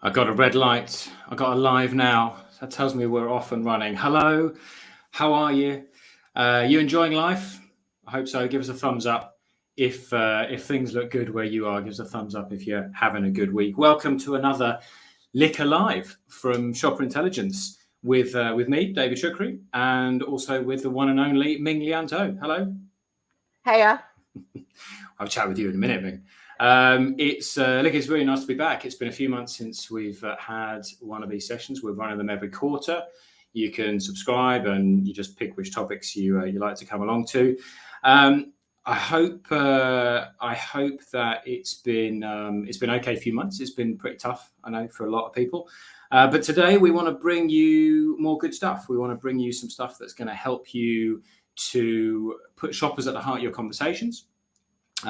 I got a red light. I got a live now. That tells me we're off and running. Hello, how are you? You enjoying life? I hope so. Give us a thumbs up if things look good where you are. Give us a thumbs up if you're having a good week. Welcome to another Liquor Live from Shopper Intelligence with me, David Shukri, and also with the one and only Ming Lianto. Hello. Hiya. I'll chat with you in a minute, Ming. It's really nice to be back. It's been a few months since we've had one of these sessions. We're running them every quarter. You can subscribe and you just pick which topics you like to come along to. I hope that it's been okay a few months. It's been pretty tough, I know, for a lot of people. But today we want to bring you more good stuff. We want to bring you some stuff that's going to help you to put shoppers at the heart of your conversations.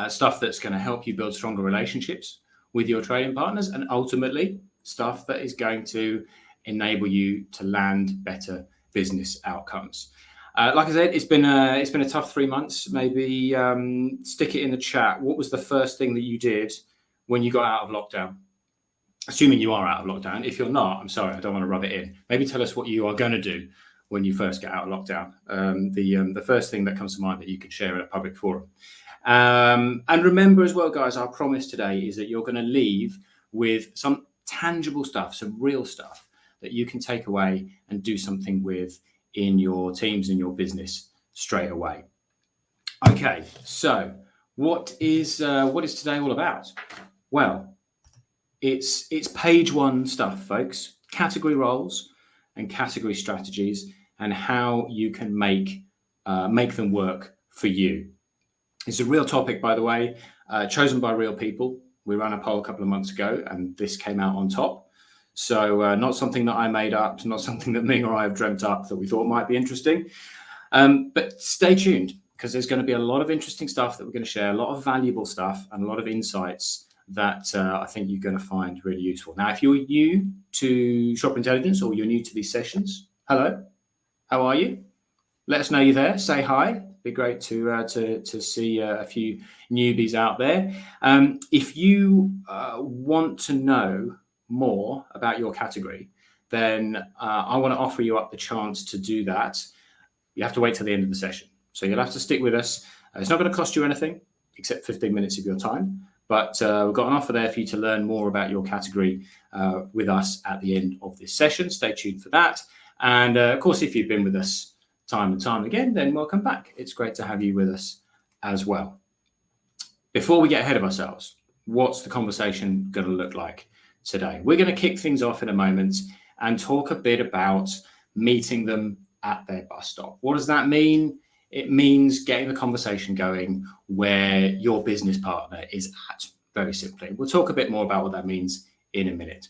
Stuff that's going to help you build stronger relationships with your trading partners, and ultimately stuff that is going to enable you to land better business outcomes. Like I said, it's been a tough 3 months. Maybe stick it in the chat. What was the first thing that you did when you got out of lockdown? Assuming you are out of lockdown. If you're not, I'm sorry, I don't want to rub it in. Maybe tell us what you are going to do when you first get out of lockdown. The first thing that comes to mind that you can share in a public forum. And remember as well, guys, our promise today is that you're going to leave with some tangible stuff, some real stuff that you can take away and do something with in your teams and your business straight away. Okay, so what is today all about? Well, it's page one stuff, folks. Category roles and category strategies and how you can make them work for you. It's a real topic, by the way, chosen by real people. We ran a poll a couple of months ago, and this came out on top. So not something that I made up, not something that Ming or I have dreamt up that we thought might be interesting. But stay tuned, because there's going to be a lot of interesting stuff that we're going to share, a lot of valuable stuff, and a lot of insights that I think you're going to find really useful. Now, if you're new to Shopper Intelligence or you're new to these sessions, hello, how are you? Let us know you're there. Say hi. Be great to see a few newbies out there. If you want to know more about your category, then I want to offer you up the chance to do that. You have to wait till the end of the session. So you'll have to stick with us. It's not going to cost you anything except 15 minutes of your time. But we've got an offer there for you to learn more about your category with us at the end of this session. Stay tuned for that. And of course, if you've been with us time and time again, then welcome back. It's great to have you with us as well. Before we get ahead of ourselves, what's the conversation going to look like today? We're going to kick things off in a moment and talk a bit about meeting them at their bus stop. What does that mean? It means getting the conversation going where your business partner is at, very simply. We'll talk a bit more about what that means in a minute.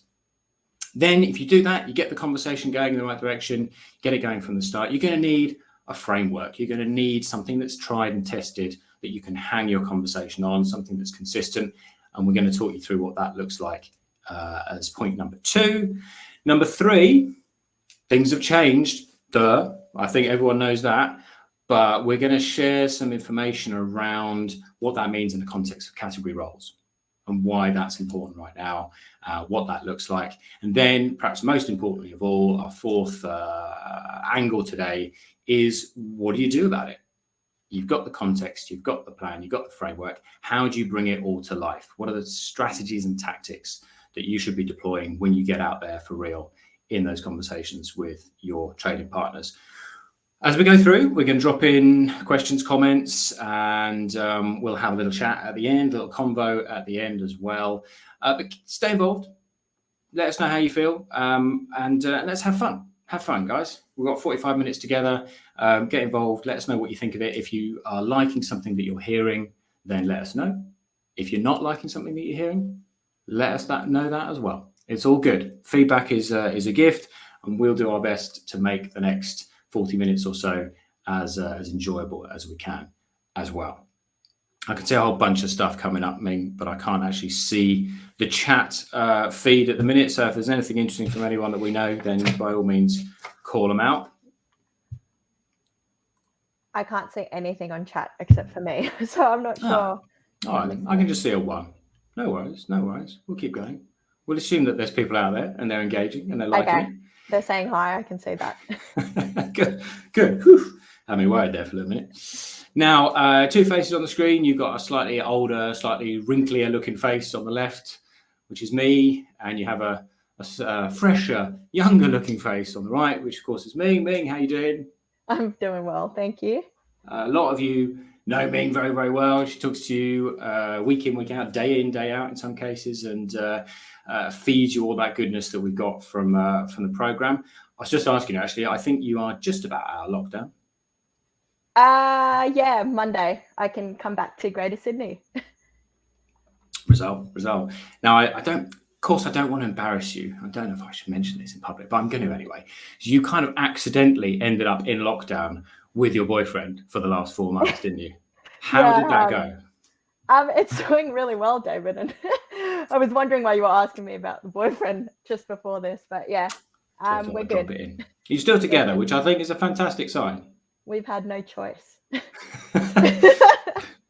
Then if you do that, you get the conversation going in the right direction, get it going from the start. You're going to need a framework. You're going to need something that's tried and tested that you can hang your conversation on, something that's consistent. And we're going to talk you through what that looks like as point number 2. Number 3, things have changed. Duh. I think everyone knows that. But we're going to share some information around what that means in the context of category roles and why that's important right now, what that looks like. And then perhaps most importantly of all, our fourth angle today is, what do you do about it? You've got the context, you've got the plan, you've got the framework. How do you bring it all to life? What are the strategies and tactics that you should be deploying when you get out there for real in those conversations with your trading partners? As we go through, we're going to drop in questions, comments, and we'll have a little chat at the end, a little convo at the end as well. But stay involved. Let us know how you feel, and let's have fun. Have fun, guys. We've got 45 minutes together. Get involved. Let us know what you think of it. If you are liking something that you're hearing, then let us know. If you're not liking something that you're hearing, let us know that as well. It's all good. Feedback is a gift, and we'll do our best to make the next 40 minutes or so as enjoyable as we can as well. I can see a whole bunch of stuff coming up, Ming, but I can't actually see the chat feed at the minute. So if there's anything interesting from anyone that we know, then by all means, call them out. I can't see anything on chat except for me, so I'm not sure. All right, then. I can just see a 1. No worries. We'll keep going. We'll assume that there's people out there and they're engaging and they're liking Okay. They're saying hi. I can see that. it. Good. Whew. Had me worried there for a minute. Now, two faces on the screen. You've got a slightly older, slightly wrinklier looking face on the left, which is me, and you have a fresher, younger looking face on the right, which of course is Ming. Ming, how you doing? I'm doing well, thank you. A lot of you know Ming very, very well. She talks to you week in, week out, day in, day out in some cases, and feeds you all that goodness that we've got from the program. I was just asking you, actually, I think you are just about out of lockdown. Yeah, Monday I can come back to Greater Sydney. Result. Now, I don't, of course, I don't want to embarrass you. I don't know if I should mention this in public, but I'm going to anyway. You kind of accidentally ended up in lockdown with your boyfriend for the last 4 months, didn't you? How did that go? It's going really well, David. And I was wondering why you were asking me about the boyfriend just before this, but yeah, we're good. You're still together, which I think is a fantastic sign. We've had no choice.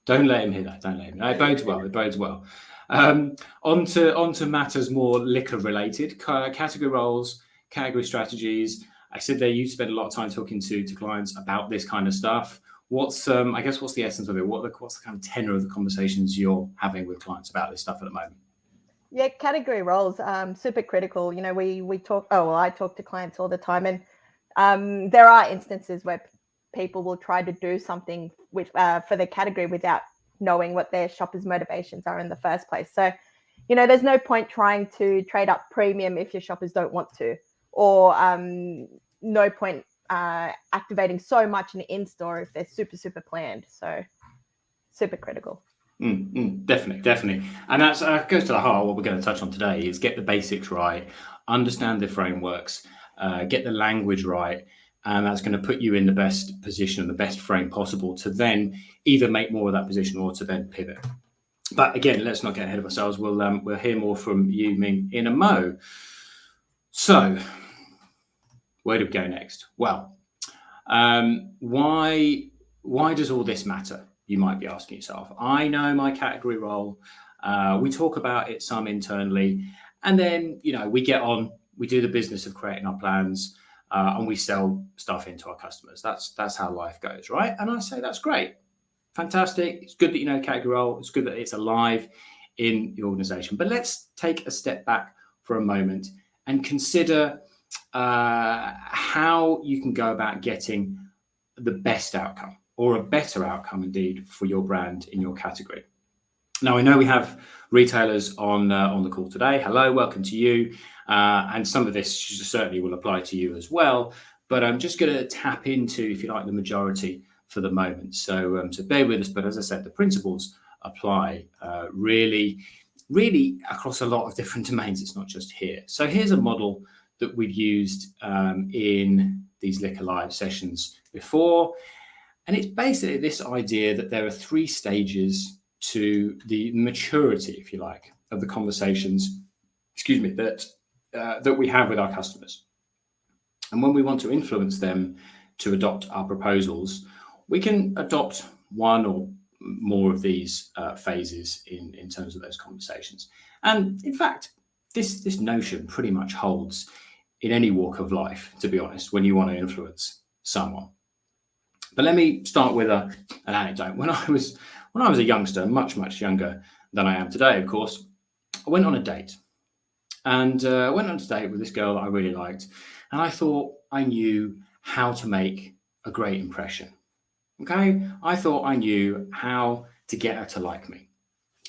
Don't let him hear that. Don't let him. No, it bodes well. It bodes well. On to matters more liquor related, category roles, category strategies. I said there you spend a lot of time talking to clients about this kind of stuff. What's I guess what's the essence of it? What's the kind of tenor of the conversations you're having with clients about this stuff at the moment? Yeah, category roles, super critical. You know, we talk. Oh, well, I talk to clients all the time, and there are instances where people will try to do something with for their category without knowing what their shoppers' motivations are in the first place. So, you know, there's no point trying to trade up premium if your shoppers don't want to, or no point activating so much in-store if they're super planned. So super critical. Definitely. And that's goes to the heart of what we're going to touch on today is get the basics right, understand the frameworks, get the language right. And that's going to put you in the best position and the best frame possible to then either make more of that position or to then pivot. But again, let's not get ahead of ourselves. We'll hear more from you, Ming, in a mo. So, where do we go next? Well, why does all this matter? You might be asking yourself. I know my category role. We talk about it some internally, and then we get on. We do the business of creating our plans. And we sell stuff into our customers. That's how life goes, right? And I say that's great, fantastic. It's good that you know category role. It's good that it's alive in the organization. But let's take a step back for a moment and consider how you can go about getting the best outcome or a better outcome, indeed, for your brand in your category. Now, I know we have retailers on the call today. Hello, welcome to you. And some of this certainly will apply to you as well. But I'm just going to tap into, if you like, the majority for the moment. So bear with us. But as I said, the principles apply really across a lot of different domains. It's not just here. So here's a model that we've used in these Liquor Live sessions before. And it's basically this idea that there are 3 stages to the maturity, if you like, of the conversations, that we have with our customers. And when we want to influence them to adopt our proposals, we can adopt one or more of these phases in terms of those conversations. And in fact, this notion pretty much holds in any walk of life, to be honest, when you want to influence someone. But let me start with an anecdote. When I was a youngster, much younger than I am today, of course, I went on a date. And I went on a date with this girl that I really liked. And I thought I knew how to make a great impression. Okay? I thought I knew how to get her to like me.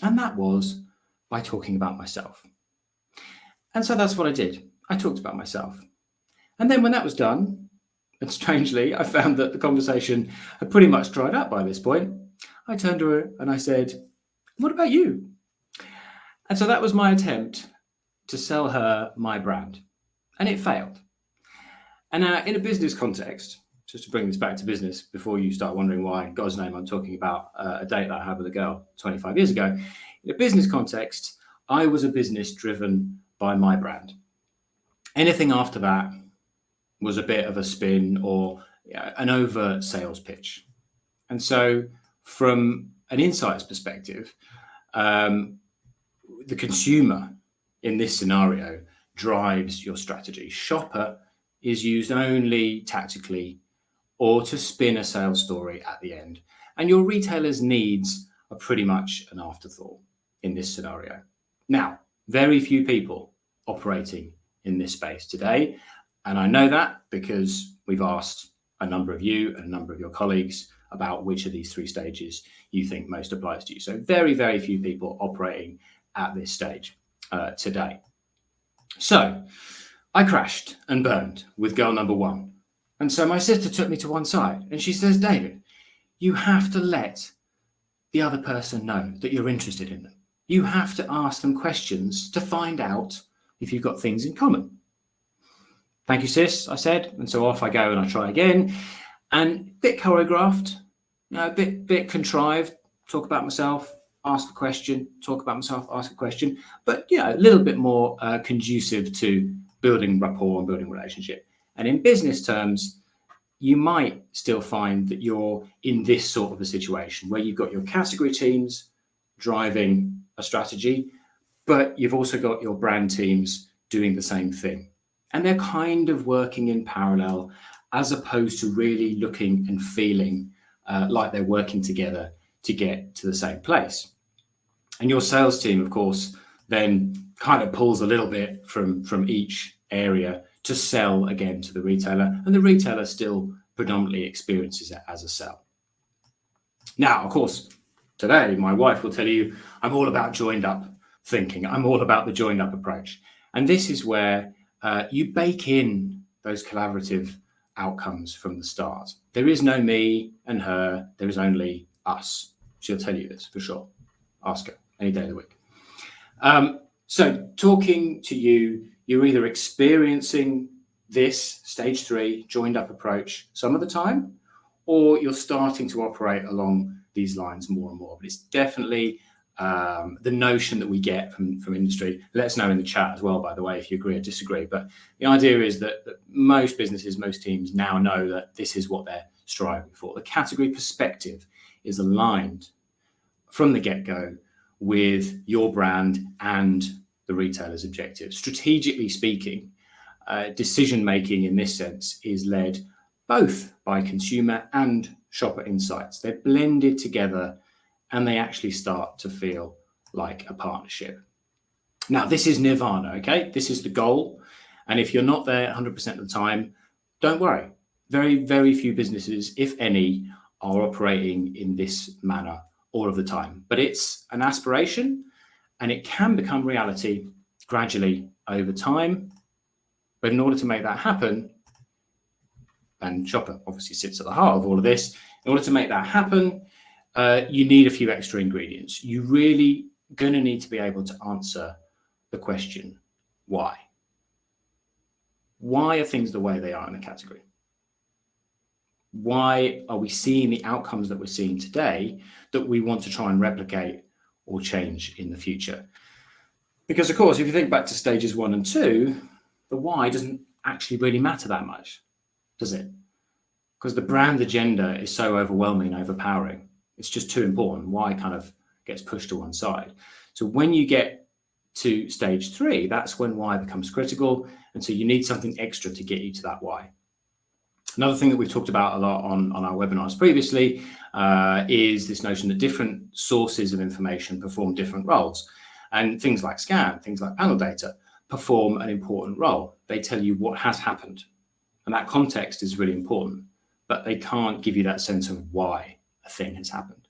And that was by talking about myself. And so that's what I did. I talked about myself. And then when that was done, and strangely, I found that the conversation had pretty much dried up by this point. I turned to her and I said, "What about you?" And so that was my attempt to sell her my brand. And it failed. And now in a business context, just to bring this back to business before you start wondering why, in God's name, I'm talking about a date that I had with a girl 25 years ago. In a business context, I was a business driven by my brand. Anything after that was a bit of a spin or an overt sales pitch. And so from an insights perspective, the consumer in this scenario drives your strategy. Shopper is used only tactically or to spin a sales story at the end. And your retailer's needs are pretty much an afterthought in this scenario. Now, very few people operating in this space today. And I know that because we've asked a number of you and a number of your colleagues about which of these three stages you think most applies to you. So very, very few people operating at this stage today. So I crashed and burned with girl number one. And so my sister took me to one side and she says, David, you have to let the other person know that you're interested in them. You have to ask them questions to find out if you've got things in common. Thank you, sis, I said. And so off I go and I try again. And a bit choreographed, a bit contrived, talk about myself, ask a question, talk about myself, ask a question, but a little bit more conducive to building rapport and building relationship. And in business terms, you might still find that you're in this sort of a situation where you've got your category teams driving a strategy, but you've also got your brand teams doing the same thing. And they're kind of working in parallel as opposed to really looking and feeling like they're working together to get to the same place. And your sales team, of course, then kind of pulls a little bit from each area to sell again to the retailer, and the retailer still predominantly experiences it as a sell. Now, of course, today my wife will tell you I'm all about joined up thinking. I'm all about the joined up approach. And this is where you bake in those collaborative outcomes from the start. There is no me and her, there is only us. She'll tell you this for sure. Ask her any day of the week. So talking to you, you're either experiencing this stage 3 joined up approach some of the time, or you're starting to operate along these lines more and more. But it's definitely the notion that we get from industry. Let us know in the chat as well, by the way, if you agree or disagree. But the idea is that most businesses, most teams now know that this is what they're striving for. The category perspective is aligned from the get-go with your brand and the retailer's objectives. Strategically speaking, decision-making in this sense is led both by consumer and shopper insights. They're blended together and they actually start to feel like a partnership. Now, this is nirvana, okay? This is the goal. And if you're not there 100% of the time, don't worry. Very, very few businesses, if any, are operating in this manner all of the time. But it's an aspiration and it can become reality gradually over time. But in order to make that happen, and shopper obviously sits at the heart of all of this, in order to make that happen, you need a few extra ingredients. You really going to need to be able to answer the question, why? Why are things the way they are in the category? Why are we seeing the outcomes that we're seeing today that we want to try and replicate or change in the future? Because, of course, if you think back to stages 1 and 2, the why doesn't actually really matter that much, does it? Because the brand agenda is so overwhelming and overpowering. It's just too important. Why kind of gets pushed to one side. So when you get to stage 3, that's when why becomes critical. And so you need something extra to get you to that why. Another thing that we've talked about a lot on our webinars previously is this notion that different sources of information perform different roles. And things like scan, things like panel data perform an important role. They tell you what has happened. And that context is really important, but they can't give you that sense of why a thing has happened.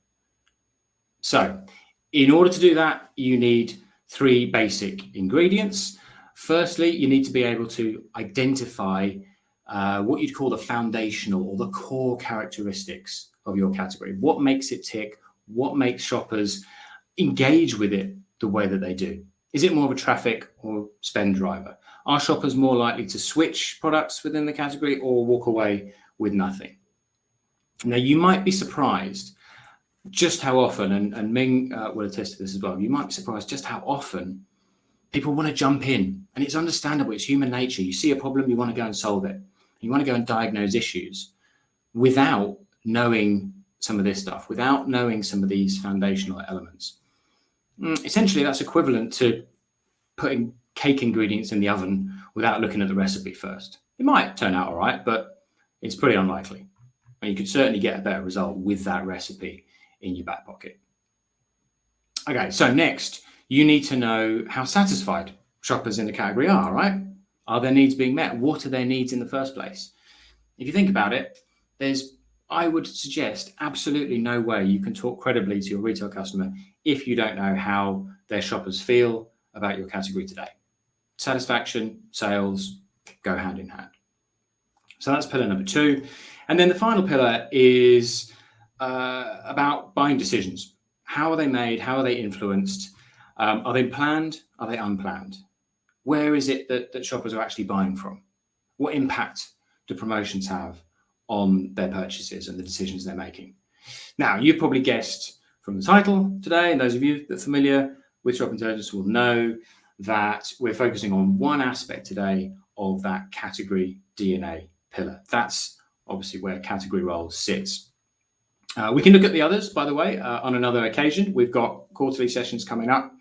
So in order to do that, you need 3 basic ingredients. Firstly, you need to be able to identify what you'd call the foundational or the core characteristics of your category. What makes it tick? What makes shoppers engage with it the way that they do? Is it more of a traffic or spend driver? Are shoppers more likely to switch products within the category or walk away with nothing? Now, you might be surprised just how often, and Ming will attest to this as well, you might be surprised just how often people want to jump in. And it's understandable, it's human nature. You see a problem, you want to go and solve it. You want to go and diagnose issues without knowing some of this stuff, without knowing some of these foundational elements. Essentially, that's equivalent to putting cake ingredients in the oven without looking at the recipe first. It might turn out all right, but it's pretty unlikely. And you could certainly get a better result with that recipe in your back pocket. Okay, so next, you need to know how satisfied shoppers in the category are, right? Are their needs being met? What are their needs in the first place? If you think about it, I would suggest absolutely no way you can talk credibly to your retail customer if you don't know how their shoppers feel about your category today. Satisfaction, sales go hand in hand. So that's pillar number 2. And then the final pillar is about buying decisions. How are they made? How are they influenced? Are they planned? Are they unplanned? Where is it that shoppers are actually buying from? What impact do promotions have on their purchases and the decisions they're making? Now, you've probably guessed from the title today, and those of you that are familiar with Shop Intelligence will know that we're focusing on one aspect today of that category DNA pillar. That's obviously where category roles sits. We can look at the others, by the way, on another occasion. We've got quarterly sessions coming up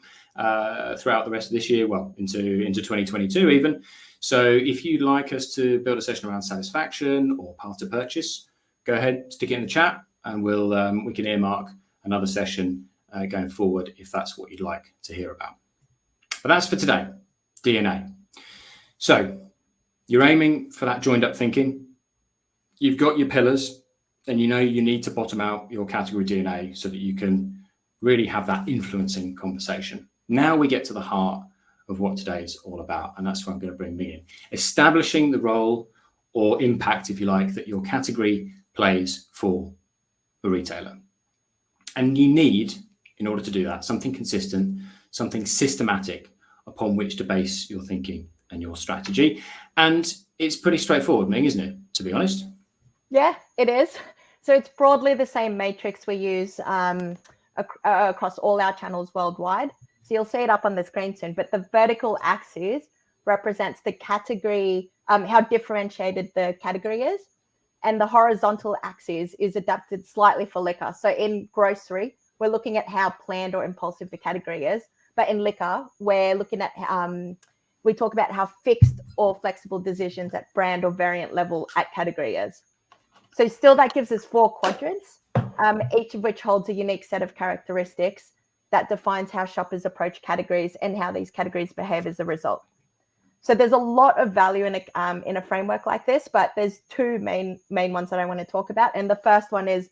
throughout the rest of this year, well, into 2022 even. So if you'd like us to build a session around satisfaction or path to purchase, go ahead, stick it in the chat, and we can earmark another session going forward if that's what you'd like to hear about. But that's for today, DNA. So you're aiming for that joined up thinking. You've got your pillars, and you know you need to bottom out your category DNA so that you can really have that influencing conversation. Now we get to the heart of what today's all about, and that's where I'm going to bring Ming in. Establishing the role or impact, if you like, that your category plays for the retailer. And you need, in order to do that, something consistent, something systematic upon which to base your thinking and your strategy. And it's pretty straightforward, Ming, isn't it, to be honest? Yeah, it is. So it's broadly the same matrix we use across all our channels worldwide. So you'll see it up on the screen soon, but the vertical axis represents the category, how differentiated the category is. And the horizontal axis is adapted slightly for liquor. So in grocery, we're looking at how planned or impulsive the category is. But in liquor, we're looking at, we talk about how fixed or flexible decisions at brand or variant level at category is. So still that gives us 4 quadrants, each of which holds a unique set of characteristics that defines how shoppers approach categories and how these categories behave as a result. So there's a lot of value in a framework like this, but there's 2 main ones that I want to talk about. And the first one is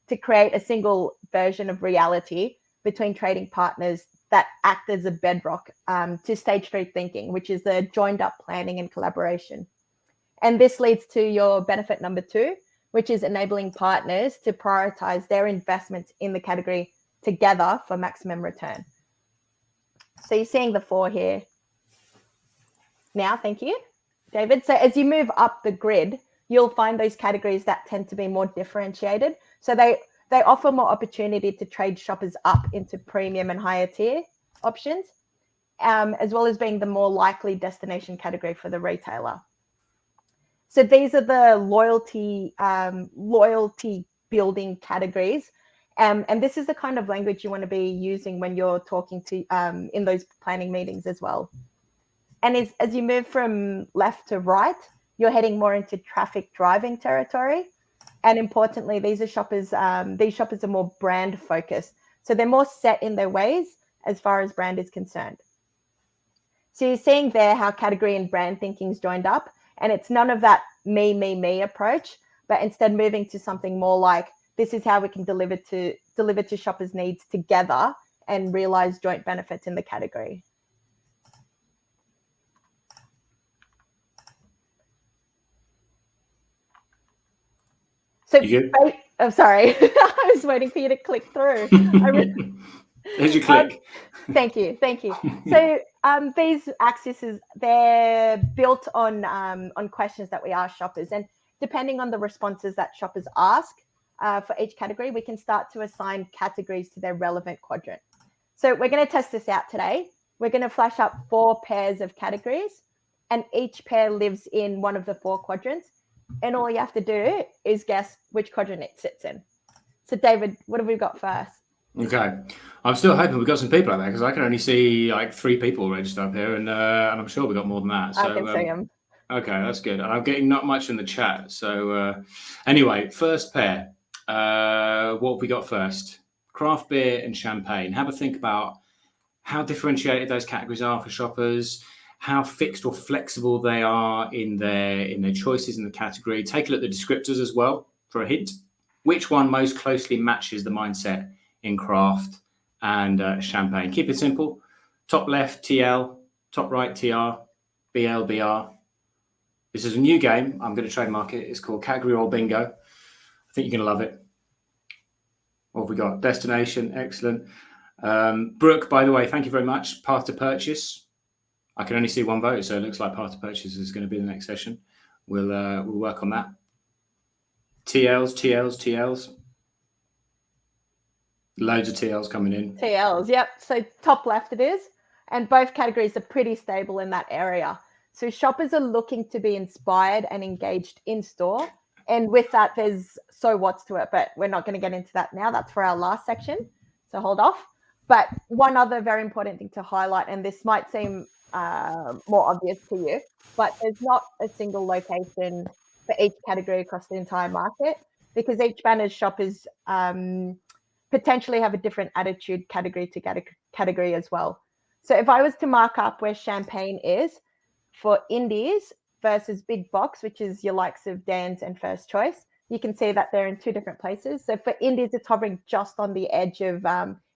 to create a single version of reality between trading partners that act as a bedrock to stage 3 thinking, which is the joined up planning and collaboration. And this leads to your benefit number 2, which is enabling partners to prioritize their investments in the category together for maximum return. So you're seeing the 4 here now. Thank you, David. So as you move up the grid, you'll find those categories that tend to be more differentiated. So they offer more opportunity to trade shoppers up into premium and higher tier options, as well as being the more likely destination category for the retailer. So these are the loyalty building categories. And this is the kind of language you want to be using when you're talking to in those planning meetings as well. And as you move from left to right, you're heading more into traffic driving territory. And importantly, these shoppers are more brand focused. So they're more set in their ways as far as brand is concerned. So you're seeing there how category and brand thinking is joined up. And it's none of that me approach, but instead moving to something more like, this is how we can deliver to shoppers' needs together and realize joint benefits in the category. So, I'm sorry, I was waiting for you to click through. There's your click. Thank you. So these axes, they're built on questions that we ask shoppers, and depending on the responses that shoppers ask for each category, we can start to assign categories to their relevant quadrant. So we're going to test this out today. We're going to flash up 4 pairs of categories, and each pair lives in one of the 4 quadrants. And all you have to do is guess which quadrant it sits in. So David, what have we got first? Okay. I'm still hoping we've got some people out there because I can only see like 3 people registered up here, and I'm sure we've got more than that. So I can see them. okay, that's good. I'm getting not much in the chat. So anyway, first pair. What have we got first? Craft beer and champagne. Have a think about how differentiated those categories are for shoppers, how fixed or flexible they are in their choices in the category. Take a look at the descriptors as well for a hint. Which one most closely matches the mindset in craft and champagne? Keep it simple. Top left, TL. Top right, TR. BL, BR. This is a new game. I'm going to trademark it. It's called Category Roll Bingo. I think you're going to love it. What have we got? Destination. Excellent. Brooke, by the way, thank you very much. Path to purchase. I can only see 1 vote, so it looks like path to purchase is going to be the next session. We'll work on that. TLs. Loads of TLs coming in. TLs, yep. So top left it is. And both categories are pretty stable in that area. So shoppers are looking to be inspired and engaged in store. And with that, there's so what's to it, but we're not going to get into that now. That's for our last section. So hold off. But one other very important thing to highlight, and this might seem more obvious to you, but there's not a single location for each category across the entire market, because each banner's shoppers potentially have a different attitude category to category as well. So if I was to mark up where champagne is for indies versus big box, which is your likes of Dan's and First Choice, you can see that they're in 2 different places. So for indies, it's hovering just on the edge of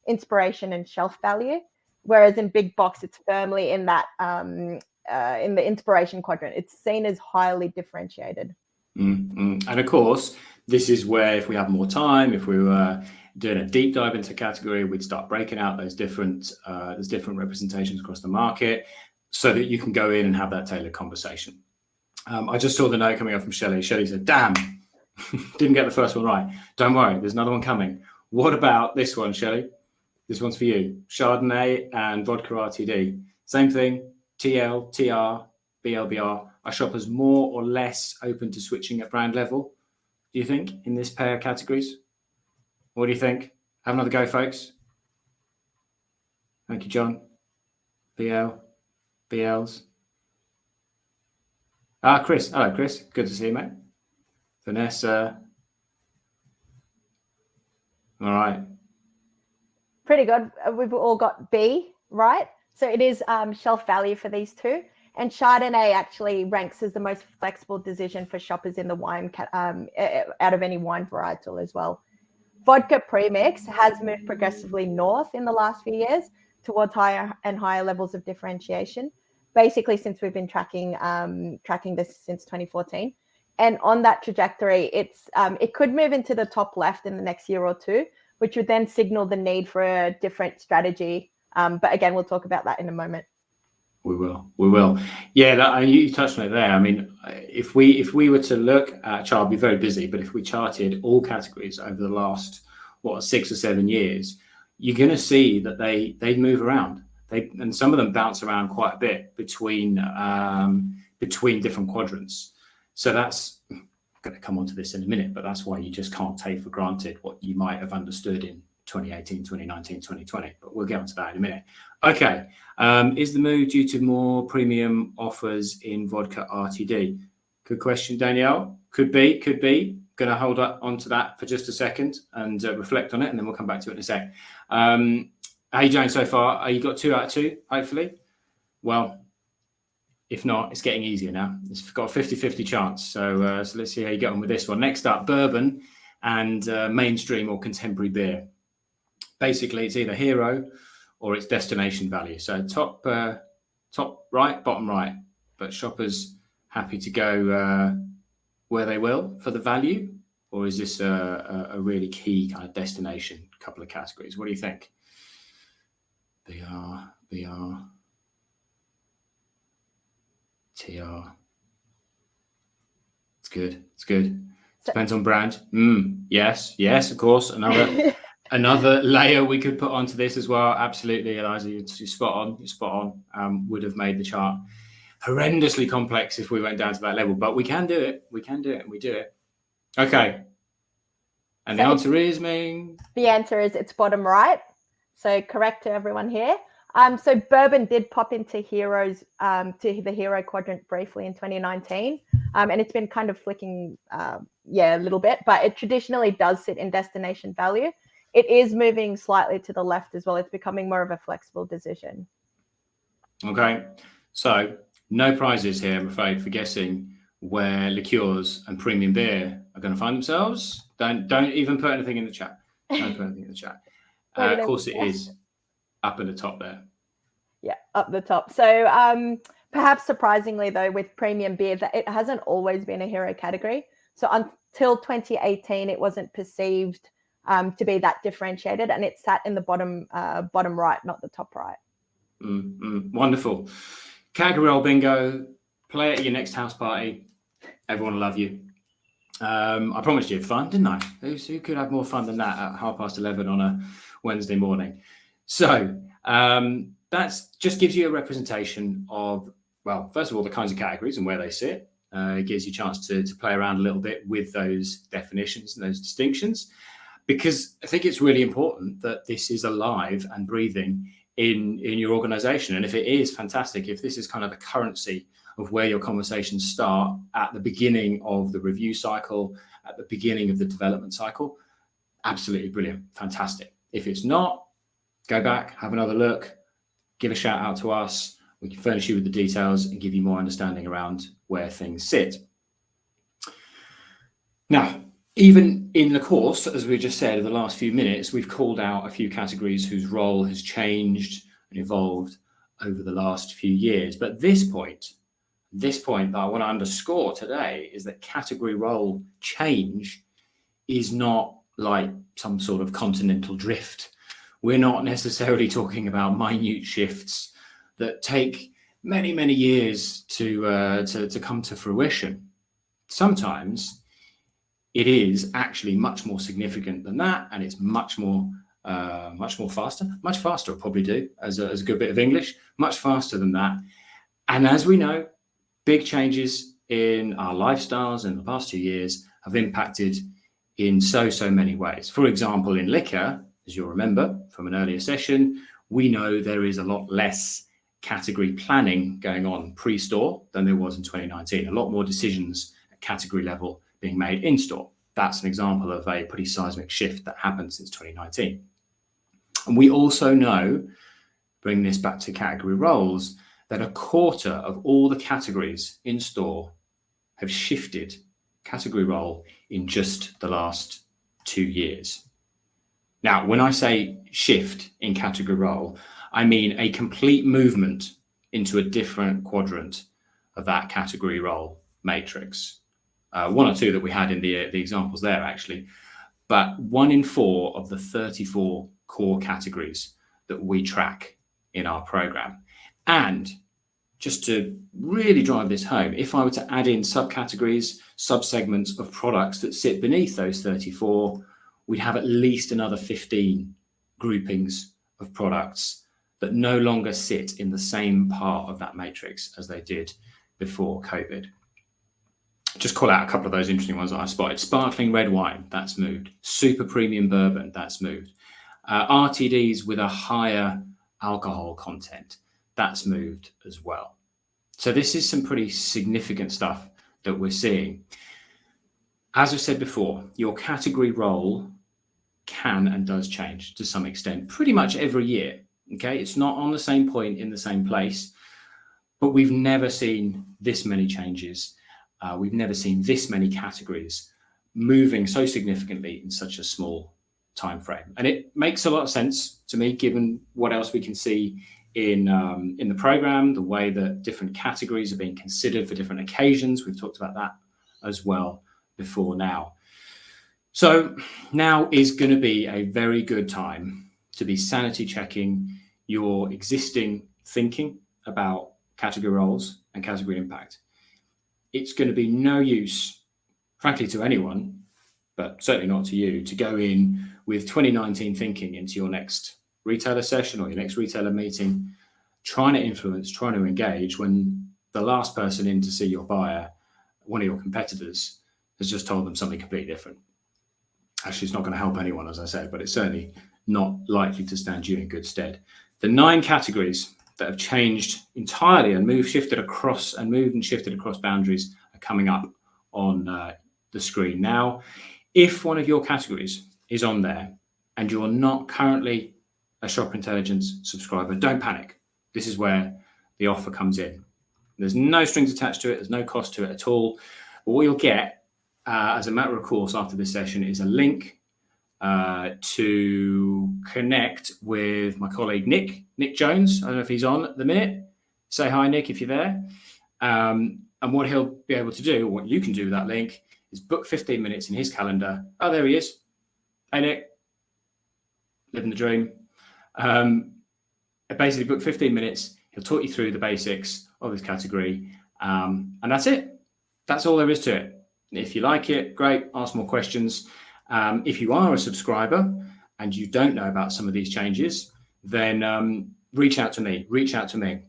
inspiration and shelf value, whereas in big box, it's firmly in that in the inspiration quadrant. It's seen as highly differentiated. And of course, this is where if we have more time, if we were doing a deep dive into category, we'd start breaking out those different representations across the market so that you can go in and have that tailored conversation. I just saw the note coming up from Shelley. Shelley said, damn, didn't get the first one right. Don't worry, there's another one coming. What about this one, Shelley? This one's for you. Chardonnay and vodka RTD. Same thing, TL, TR, BLBR. Are shoppers more or less open to switching at brand level, do you think, in this pair of categories? What do you think? Have another go, folks. Thank you, John. BLs. Chris. Hello, Chris. Good to see you, mate. Vanessa. All right. Pretty good. We've all got B, right? So it is shelf value for these 2. And Chardonnay actually ranks as the most flexible decision for shoppers in the wine out of any wine varietal as well. Vodka premix has moved progressively north in the last few years towards higher and higher levels of differentiation, basically since we've been tracking this since 2014. And on that trajectory, it could move into the top left in the next year or 2, which would then signal the need for a different strategy. But again, we'll talk about that in a moment. We will. Yeah, you touched on it there. I mean, if we were to look at I'll be very busy, but if we charted all categories over the last 6 or 7 years, you're going to see that they move around. And some of them bounce around quite a bit between different quadrants. So that's I'm going to come on to this in a minute, but that's why you just can't take for granted what you might have understood in 2018, 2019, 2020, but we'll get onto that in a minute. Okay, is the move due to more premium offers in vodka RTD? Good question, Danielle. Could be. Going to hold on to that for just a second and reflect on it, and then we'll come back to it in a sec. How you doing so far? You got 2 out of 2, hopefully? Well, if not, it's getting easier now. It's got a 50-50 chance. So let's see how you get on with this one. Next up, bourbon and mainstream or contemporary beer. Basically, it's either hero or it's destination value. So top right, bottom right. But shoppers happy to go where they will for the value, or is this a really key kind of destination couple of categories? What do you think? BR, TR. It's good. Depends on brand. Yes, of course. Another layer we could put onto this as well. Absolutely, Eliza, you're spot on. Would have made the chart horrendously complex if we went down to that level, but we can do it. And we do it. Okay. And So the answer is, Ming? The answer is it's bottom right. So correct to everyone here. So bourbon did pop into heroes, to the hero quadrant briefly in 2019. And it's been kind of flicking, a little bit, but it traditionally does sit in destination value. It is moving slightly to the left as well. It's becoming more of a flexible decision. Okay, so no prizes here, I'm afraid, for guessing where liqueurs and premium beer are going to find themselves. Don't even put anything in the chat. Don't put anything in the chat. Of course, it is up at the top there. Yeah, up the top. So perhaps surprisingly, though, with premium beer, that it hasn't always been a hero category. So until 2018, it wasn't perceived to be that differentiated, and it sat in the bottom right, not the top right. Wonderful. Category roll bingo. Play it at your next house party. Everyone will love you. I promised you fun, didn't I? Who could have more fun than that at 11:30 on a Wednesday morning? So that just gives you a representation of, well, first of all, the kinds of categories and where they sit. It gives you a chance to play around a little bit with those definitions and those distinctions, because I think it's really important that this is alive and breathing in your organization. And if it is, fantastic. If this is kind of the currency of where your conversations start at the beginning of the review cycle, at the beginning of the development cycle, absolutely brilliant, fantastic. If it's not, go back, have another look, give a shout out to us. We can furnish you with the details and give you more understanding around where things sit. Now, even in the course, as we just said, in the last few minutes, we've called out a few categories whose role has changed and evolved over the last few years. But this point that I want to underscore today is that category role change is not like some sort of continental drift. We're not necessarily talking about minute shifts that take many, many years to come to fruition. Sometimes it is actually much more significant than that, and it's much faster. Much faster, I'll probably do as a good bit of English. Much faster than that. And as we know, big changes in our lifestyles in the past 2 years have impacted in so many ways. For example, in liquor, as you'll remember from an earlier session, we know there is a lot less category planning going on pre-store than there was in 2019. A lot more decisions at category level being made in store. That's an example of a pretty seismic shift that happened since 2019. And we also know, bring this back to category roles, that a quarter of all the categories in store have shifted category role in just the last 2 years. Now, when I say shift in category role, I mean a complete movement into a different quadrant of that category role matrix. 1 or 2 that we had in the examples there, actually, but 1 in 4 of the 34 core categories that we track in our program. And just to really drive this home, if I were to add in subcategories, subsegments of products that sit beneath those 34, we'd have at least another 15 groupings of products that no longer sit in the same part of that matrix as they did before COVID. Just call out a couple of those interesting ones that I spotted. Sparkling red wine, that's moved. Super premium bourbon, that's moved. RTDs with a higher alcohol content, that's moved as well. So this is some pretty significant stuff that we're seeing. As I said before, your category role can and does change to some extent pretty much every year. Okay, it's not on the same point in the same place, but we've never seen this many changes. We've never seen this many categories moving so significantly in such a small time frame. And it makes a lot of sense to me, given what else we can see in the program, the way that different categories are being considered for different occasions. We've talked about that as well before now. So now is going to be a very good time to be sanity checking your existing thinking about category roles and category impact. It's going to be no use, frankly, to anyone, but certainly not to you, to go in with 2019 thinking into your next retailer session or your next retailer meeting, trying to influence, trying to engage when the last person in to see your buyer, one of your competitors, has just told them something completely different. actually, it's not going to help anyone, as I said, but it's certainly not likely to stand you in good stead. The 9 categories that have changed entirely and shifted across boundaries are coming up on the screen now. If one of your categories is on there and you're not currently a Shopper Intelligence subscriber, don't panic. This is where the offer comes in. There's no strings attached to it. There's no cost to it at all. But what you'll get as a matter of course after this session is a link to connect with my colleague Nick Jones. I don't know if he's on at the minute. Say hi, Nick, if you're there. And what he'll be able to do, what you can do with that link, is book 15 minutes in his calendar. Oh, there he is. Hey, Nick. Living the dream. Basically, book 15 minutes. He'll talk you through the basics of this category. And that's it. That's all there is to it. If you like it, great. Ask more questions. If you are a subscriber and you don't know about some of these changes, then reach out to me. Reach out to Ming.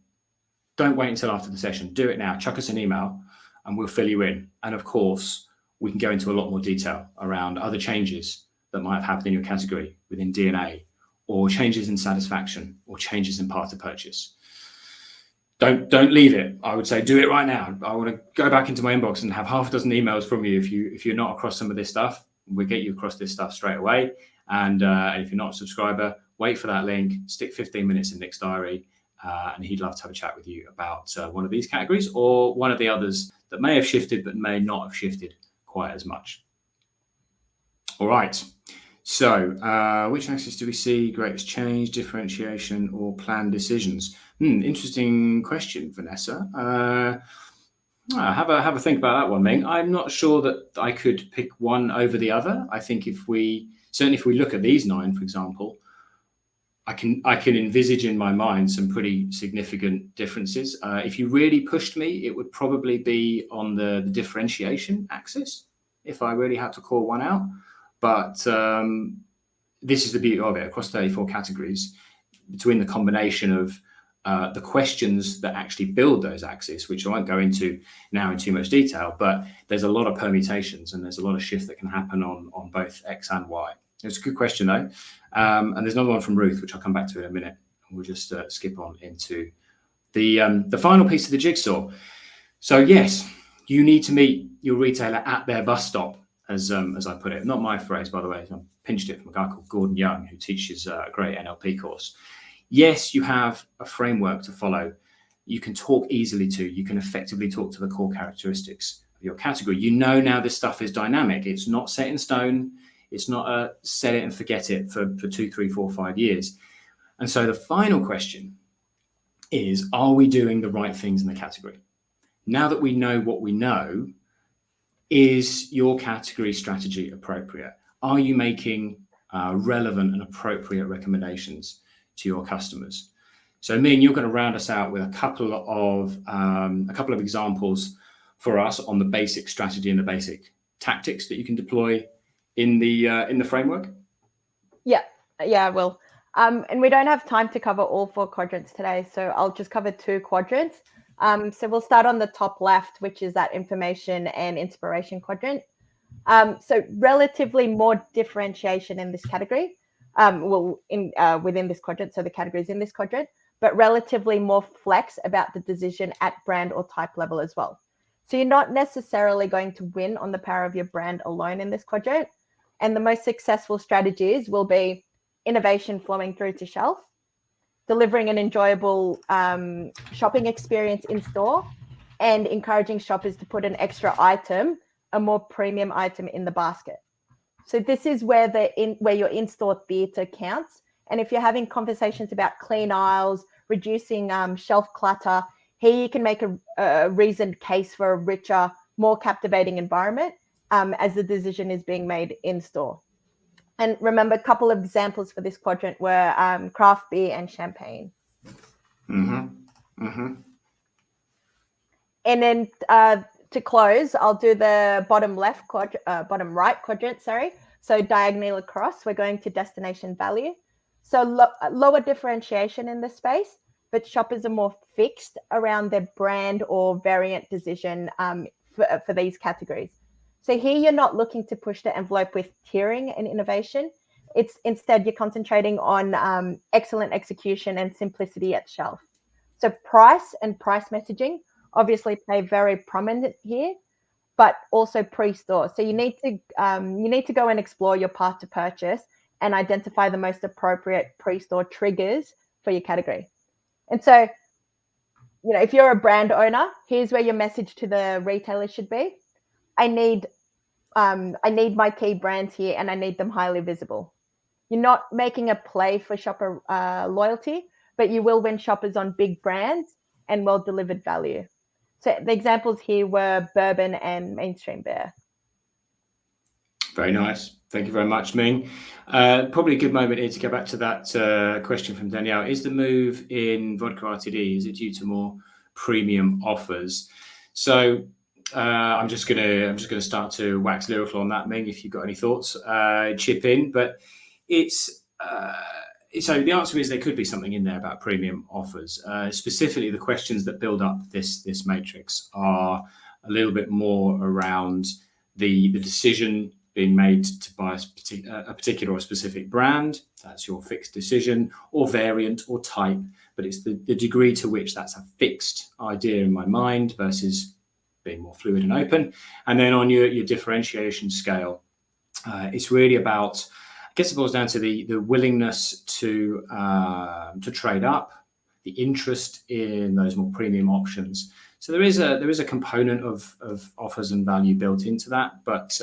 Don't wait until after the session. Do it now. Chuck us an email and we'll fill you in. And of course, we can go into a lot more detail around other changes that might have happened in your category within DNA, or changes in satisfaction, or changes in path to purchase. Don't leave it. I would say do it right now. I want to go back into my inbox and have half a dozen emails from you if you're not across some of this stuff. We'll get you across this stuff straight away. And if you're not a subscriber, wait for that link, stick 15 minutes in Nick's diary, and he'd love to have a chat with you about one of these categories or one of the others that may have shifted but may not have shifted quite as much. All right. So which axis do we see greatest change, differentiation, or planned decisions? Interesting question, Vanessa. Have a think about that one, Ming. I'm not sure that I could pick one over the other. I think if we look at these 9, for example, I can envisage in my mind some pretty significant differences. If you really pushed me, it would probably be on the differentiation axis, if I really had to call one out. But this is the beauty of it. Across 34 categories, between the combination of the questions that actually build those axes, which I won't go into now in too much detail, but there's a lot of permutations and there's a lot of shift that can happen on both X and Y. It's a good question though. And there's another one from Ruth, which I'll come back to in a minute. We'll just skip on into the final piece of the jigsaw. So yes, you need to meet your retailer at their bus stop, as I put it. Not my phrase, by the way. I pinched it from a guy called Gordon Young, who teaches a great NLP course. Yes, you have a framework to follow. You can talk easily to. You can effectively talk to the core characteristics of your category. You know now this stuff is dynamic. It's not set in stone. It's not a set it and forget it for 2, 3, 4, 5 years. And so the final question is, are we doing the right things in the category? Now that we know what we know, is your category strategy appropriate? Are you making relevant and appropriate recommendations to your customers? So Ming, you're going to round us out with a couple of examples for us on the basic strategy and the basic tactics that you can deploy in the framework. Yeah, I will. And we don't have time to cover all 4 quadrants today, so I'll just cover 2 quadrants. So we'll start on the top left, which is that information and inspiration quadrant. So relatively more differentiation in this category, within this quadrant, so the categories in this quadrant, but relatively more flex about the decision at brand or type level as well. So you're not necessarily going to win on the power of your brand alone in this quadrant. And the most successful strategies will be innovation flowing through to shelf, delivering an enjoyable shopping experience in store, and encouraging shoppers to put an extra item, a more premium item, in the basket. So this is where your in-store theatre counts. And if you're having conversations about clean aisles, reducing shelf clutter, here you can make a reasoned case for a richer, more captivating environment as the decision is being made in store. And remember, a couple of examples for this quadrant were craft beer and champagne. Mm-hmm. Mm-hmm. And then to close, I'll do the bottom right quadrant, So diagonal across, we're going to destination value. So lower differentiation in this space, but shoppers are more fixed around their brand or variant decision for these categories. So here you're not looking to push the envelope with tiering and innovation. It's instead you're concentrating on excellent execution and simplicity at shelf. So price and price messaging obviously play very prominent here, but also pre-store. So you need to go and explore your path to purchase and identify the most appropriate pre-store triggers for your category. And so, if you're a brand owner, here's where your message to the retailer should be. I need my key brands here, and I need them highly visible. You're not making a play for shopper loyalty, but you will win shoppers on big brands and well-delivered value. So the examples here were bourbon and mainstream beer. Very nice. Thank you very much, Ming. Probably a good moment here to go back to that question from Danielle. Is the move in vodka RTD, is it due to more premium offers? So I'm just gonna start to wax lyrical on that, Ming. If you've got any thoughts, chip in. But it's so the answer is there could be something in there about premium offers. Specifically, the questions that build up this matrix are a little bit more around the decision being made to buy a particular or specific brand. That's your fixed decision, or variant, or type. But it's the degree to which that's a fixed idea in my mind versus being more fluid and open. And then on your differentiation scale, it's really about, I guess it boils down to the willingness to trade up, the interest in those more premium options. So there is a component of offers and value built into that, but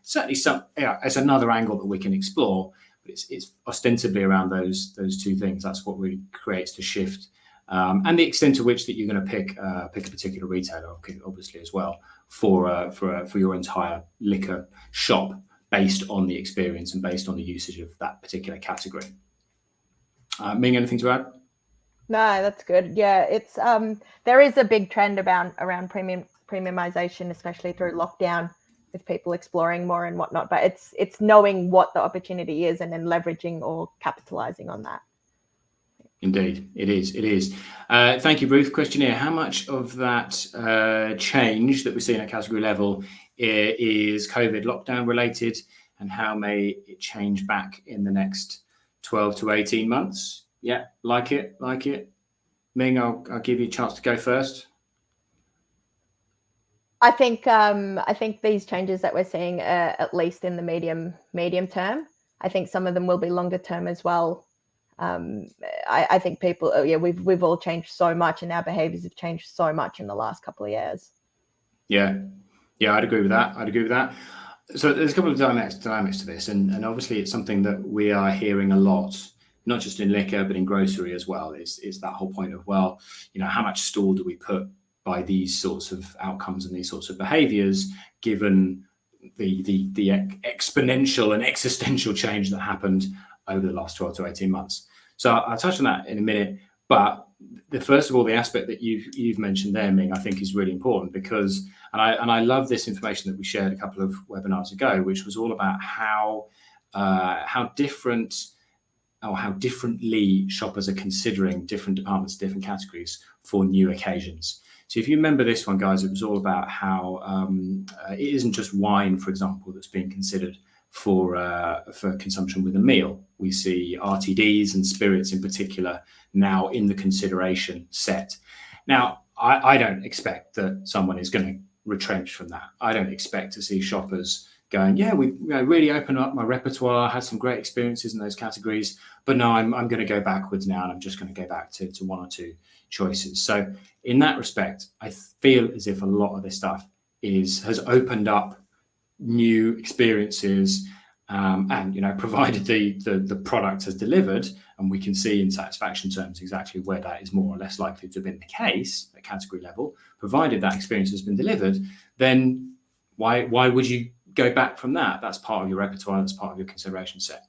certainly it's another angle that we can explore. But it's ostensibly around those two things. That's what really creates the shift, and the extent to which that you're going to pick a particular retailer, obviously as well, for your entire liquor shop, based on the experience and based on the usage of that particular category. Ming, anything to add? No, that's good. Yeah, it's there is a big trend around premiumization, especially through lockdown, with people exploring more and whatnot. But it's knowing what the opportunity is and then leveraging or capitalizing on that. Indeed, it is. Thank you, Ruth. Questionnaire: how much of that change that we're seeing at category level is COVID lockdown related, and how may it change back in the next 12 to 18 months? Yeah, like it. Ming, I'll give you a chance to go first. I think these changes that we're seeing, at least in the medium term, I think some of them will be longer term as well. I think people, we've all changed so much, and our behaviors have changed so much in the last couple of years. Yeah, I'd agree with that. So there's a couple of dynamics to this, and obviously it's something that we are hearing a lot, not just in liquor, but in grocery as well. It's that whole point of, well, how much store do we put by these sorts of outcomes and these sorts of behaviors, given the exponential and existential change that happened over the last 12 to 18 months. So I'll touch on that in a minute. But first of all, the aspect that you've mentioned there, Ming, I think is really important, because, and I love this information that we shared a couple of webinars ago, which was all about how differently shoppers are considering different departments, different categories for new occasions. So if you remember this one, guys, it was all about how it isn't just wine, for example, that's being considered for consumption with a meal. We see RTDs and spirits in particular now in the consideration set. Now, I don't expect that someone is going to retrench from that. I don't expect to see shoppers going, yeah, we really opened up my repertoire, had some great experiences in those categories, but no, I'm going to go backwards now, and I'm just going to go back to one or two choices. So in that respect, I feel as if a lot of this stuff has opened up new experiences, and provided the product has delivered, and we can see in satisfaction terms exactly where that is more or less likely to have been the case at category level, provided that experience has been delivered, then why would you go back from that? That's part of your repertoire, that's part of your consideration set.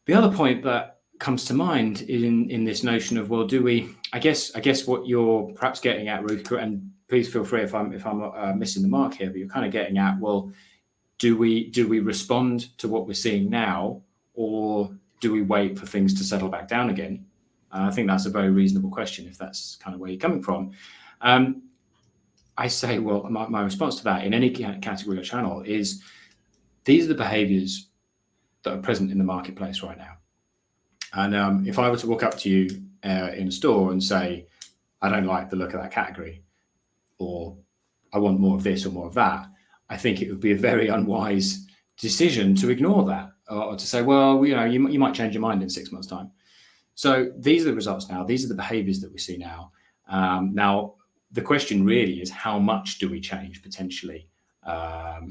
The other point that comes to mind in this notion of, well, do we, I guess what you're perhaps getting at, Ruth, and please feel free if I'm missing the mark here, but you're kind of getting at, well, do we respond to what we're seeing now, or do we wait for things to settle back down again? I think that's a very reasonable question, if that's kind of where you're coming from. I say, well, my response to that in any category or channel is these are the behaviors that are present in the marketplace right now. And if I were to walk up to you in a store and say, I don't like the look of that category, or I want more of this or more of that, I think it would be a very unwise decision to ignore that, or to say, well, you might change your mind in 6 months' time. So these are the results now. These are the behaviors that we see now. Now, the question really is, how much do we change potentially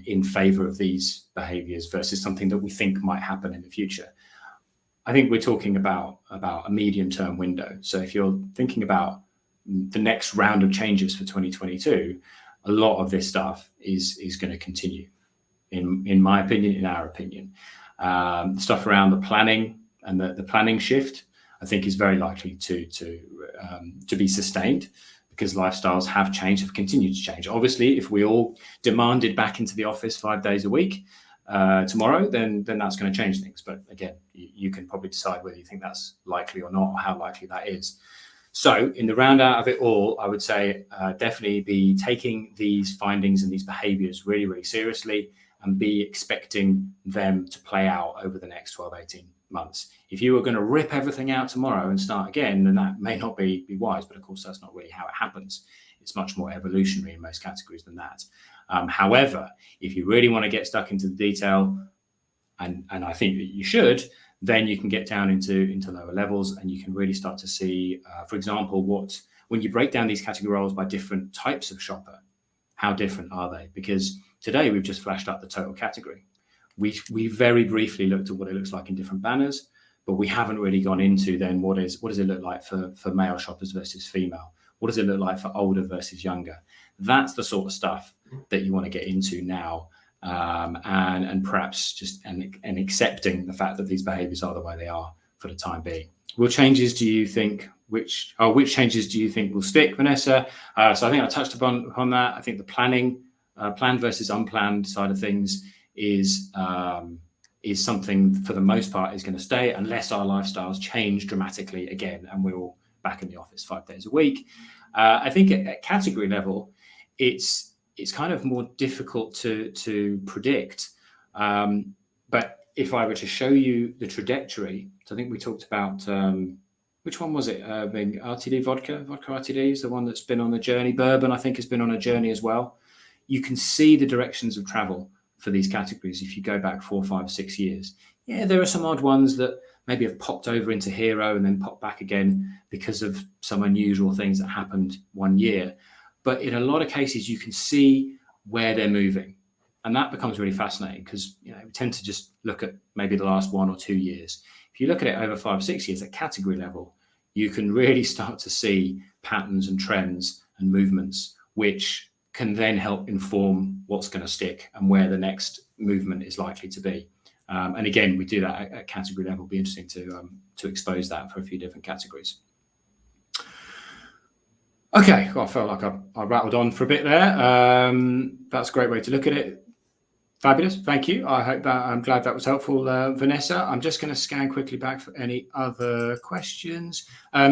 in favor of these behaviors versus something that we think might happen in the future? I think we're talking about a medium-term window. So if you're thinking about the next round of changes for 2022, a lot of this stuff is going to continue, in my opinion, in our opinion. Stuff around the planning and the planning shift, I think, is very likely to be sustained, because lifestyles have changed, have continued to change. Obviously, if we all demanded back into the office 5 days a week tomorrow, then that's going to change things. But again, you can probably decide whether you think that's likely or not, or how likely that is. So in the round out of it all, I would say definitely be taking these findings and these behaviors really, really seriously, and be expecting them to play out over the next 12, 18 months. If you were going to rip everything out tomorrow and start again, then that may not be wise. But of course, that's not really how it happens. It's much more evolutionary in most categories than that. However, if you really want to get stuck into the detail, and I think that you should, then you can get down into lower levels, and you can really start to see, for example, when you break down these category roles by different types of shopper, how different are they? Because today we've just flashed up the total category. We very briefly looked at what it looks like in different banners, but we haven't really gone into then what does it look like for male shoppers versus female? What does it look like for older versus younger? That's the sort of stuff that you want to get into now, and perhaps just and accepting the fact that these behaviors are the way they are for the time being. Which changes do you think will stick, Vanessa? So I think I touched upon that. I think the planned versus unplanned side of things is something, for the most part, is going to stay unless our lifestyles change dramatically again and we're all back in the office 5 days a week. I think at category level, it's kind of more difficult to predict. But if I were to show you the trajectory, so I think we talked about, which one was it? Ming, RTD vodka RTD is the one that's been on the journey. Bourbon, I think, has been on a journey as well. You can see the directions of travel for these categories if you go back 4, 5, 6 years. Yeah, there are some odd ones that maybe have popped over into hero and then popped back again because of some unusual things that happened one year. But in a lot of cases, you can see where they're moving. And that becomes really fascinating, because we tend to just look at maybe the last 1 or 2 years. If you look at it over 5, 6 years at category level, you can really start to see patterns and trends and movements, which can then help inform what's going to stick and where the next movement is likely to be. And again, we do that at category level. It'll be interesting to expose that for a few different categories. Okay, well, I felt like I rattled on for a bit there. That's a great way to look at it. Fabulous, thank you. I'm glad that was helpful, Vanessa. I'm just going to scan quickly back for any other questions.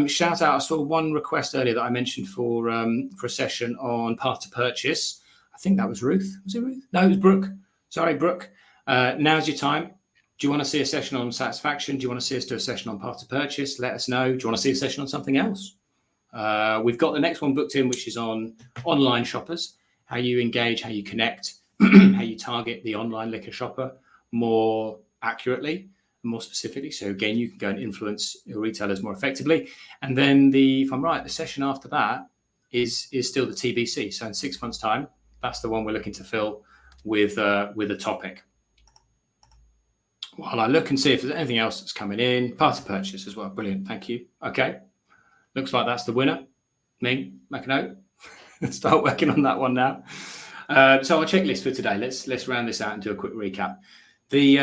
Shout out, I saw one request earlier that I mentioned for a session on path to purchase. I think that was Ruth. Was it Ruth? No, it was Brooke. Sorry, Brooke. Now's your time. Do you want to see a session on satisfaction? Do you want to see us do a session on path to purchase? Let us know. Do you want to see a session on something else? We've got the next one booked in, which is on online shoppers, how you engage, how you connect, how you target the online liquor shopper more accurately, more specifically. So again, you can go and influence your retailers more effectively. And then if I'm right, the session after that is still the TBC. So in 6 months' time, that's the one we're looking to fill with a topic. While I look and see if there's anything else that's coming in, path to purchase as well. Brilliant, thank you. Okay, looks like that's the winner. Ming, make a note. Start working on that one now. So our checklist for today, let's round this out and do a quick recap. The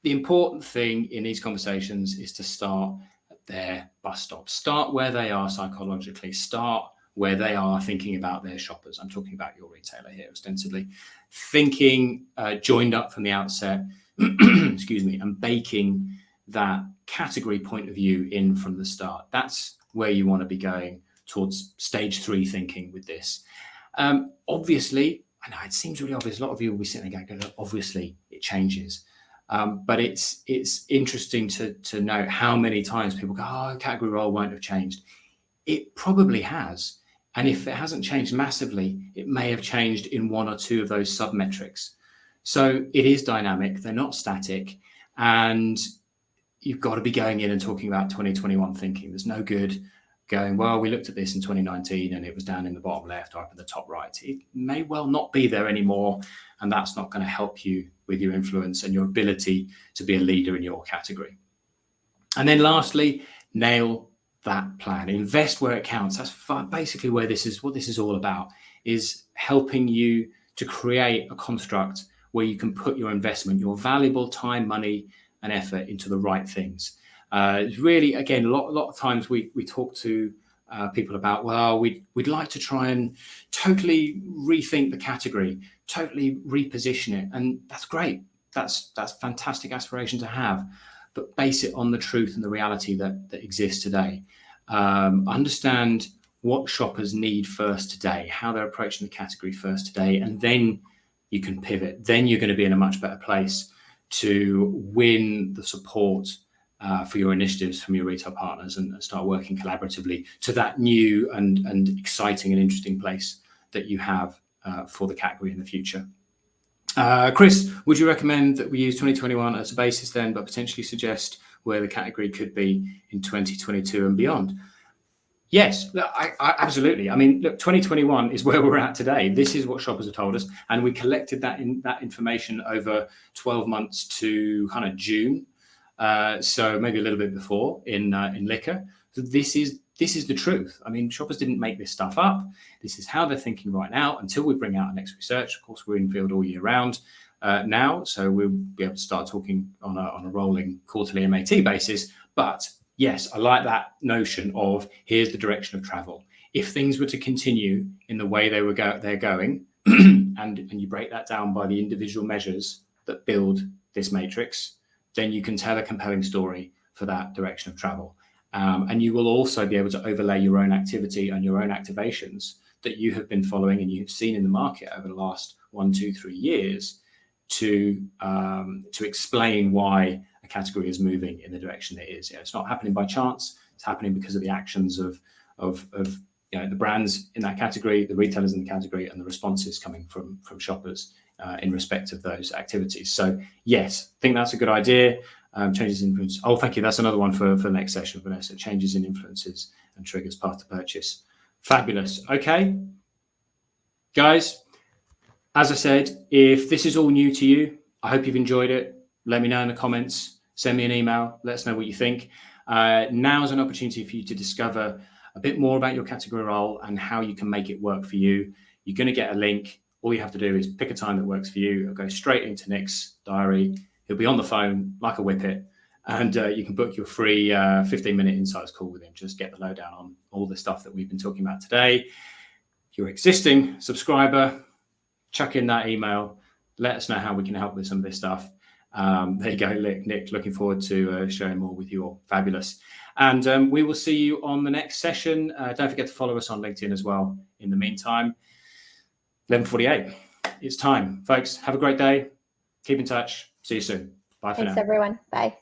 important thing in these conversations is to start at their bus stop. Start where they are psychologically. Start where they are thinking about their shoppers. I'm talking about your retailer here ostensibly. Thinking joined up from the outset, excuse me, and baking that category point of view in from the start. That's where you want to be going towards stage 3 thinking with this. Obviously, I know it seems really obvious. A lot of you will be sitting there going, obviously it changes. But it's interesting to note how many times people go, oh, category role won't have changed. It probably has. And if it hasn't changed massively, it may have changed in one or two of those sub-metrics. So it is dynamic. They're not static. And you've got to be going in and talking about 2021 thinking. There's no good going, well, we looked at this in 2019 and it was down in the bottom left or up in the top right. It may well not be there anymore. And that's not going to help you with your influence and your ability to be a leader in your category. And then lastly, nail that plan. Invest where it counts. That's basically where what this is all about, is helping you to create a construct where you can put your investment, your valuable time, money, and effort into the right things. It's really, again, a lot of times we talk to people about, well, we'd like to try and totally rethink the category, totally reposition it, and that's great. That's fantastic aspiration to have, but base it on the truth and the reality that exists today. Understand what shoppers need first today, how they're approaching the category first today, and then you can pivot. Then you're going to be in a much better place to win the support for your initiatives from your retail partners and start working collaboratively to that new and exciting and interesting place that you have for the category in the future. Chris, would you recommend that we use 2021 as a basis then, but potentially suggest where the category could be in 2022 and beyond? Yes, I absolutely. I mean, look, 2021 is where we're at today. This is what shoppers have told us, and we collected that information over 12 months to kind of June, so maybe a little bit before in liquor. So this is the truth. I mean, shoppers didn't make this stuff up. This is how they're thinking right now. Until we bring out our next research, of course, we're in field all year round now, so we'll be able to start talking on a rolling quarterly MAT basis, but. Yes, I like that notion of here's the direction of travel. If things were to continue in the way they're going, and you break that down by the individual measures that build this matrix, then you can tell a compelling story for that direction of travel. And you will also be able to overlay your own activity and your own activations that you have been following and you've seen in the market over the last 1, 2, 3 years to explain why a category is moving in the direction it is. It's not happening by chance. It's happening because of the actions of the brands in that category, the retailers in the category, and the responses coming from shoppers in respect of those activities. So yes, I think that's a good idea. Changes in influence. Oh, thank you. That's another one for the next session, Vanessa. Changes in influences and triggers path to purchase. Fabulous. Okay, guys. As I said, if this is all new to you, I hope you've enjoyed it. Let me know in the comments, send me an email, let us know what you think. Now is an opportunity for you to discover a bit more about your category role and how you can make it work for you. You're going to get a link. All you have to do is pick a time that works for you. It'll go straight into Nick's diary. He'll be on the phone like a whippet, and you can book your free 15-minute insights call with him. Just get the lowdown on all the stuff that we've been talking about today. If you're an existing subscriber, chuck in that email. Let us know how we can help with some of this stuff. There you go, Nick. Looking forward to sharing more with you all. Fabulous. And we will see you on the next session. Don't forget to follow us on LinkedIn as well. In the meantime, 11:48. It's time. Folks, have a great day. Keep in touch. See you soon. Bye for now. Thanks, everyone. Bye.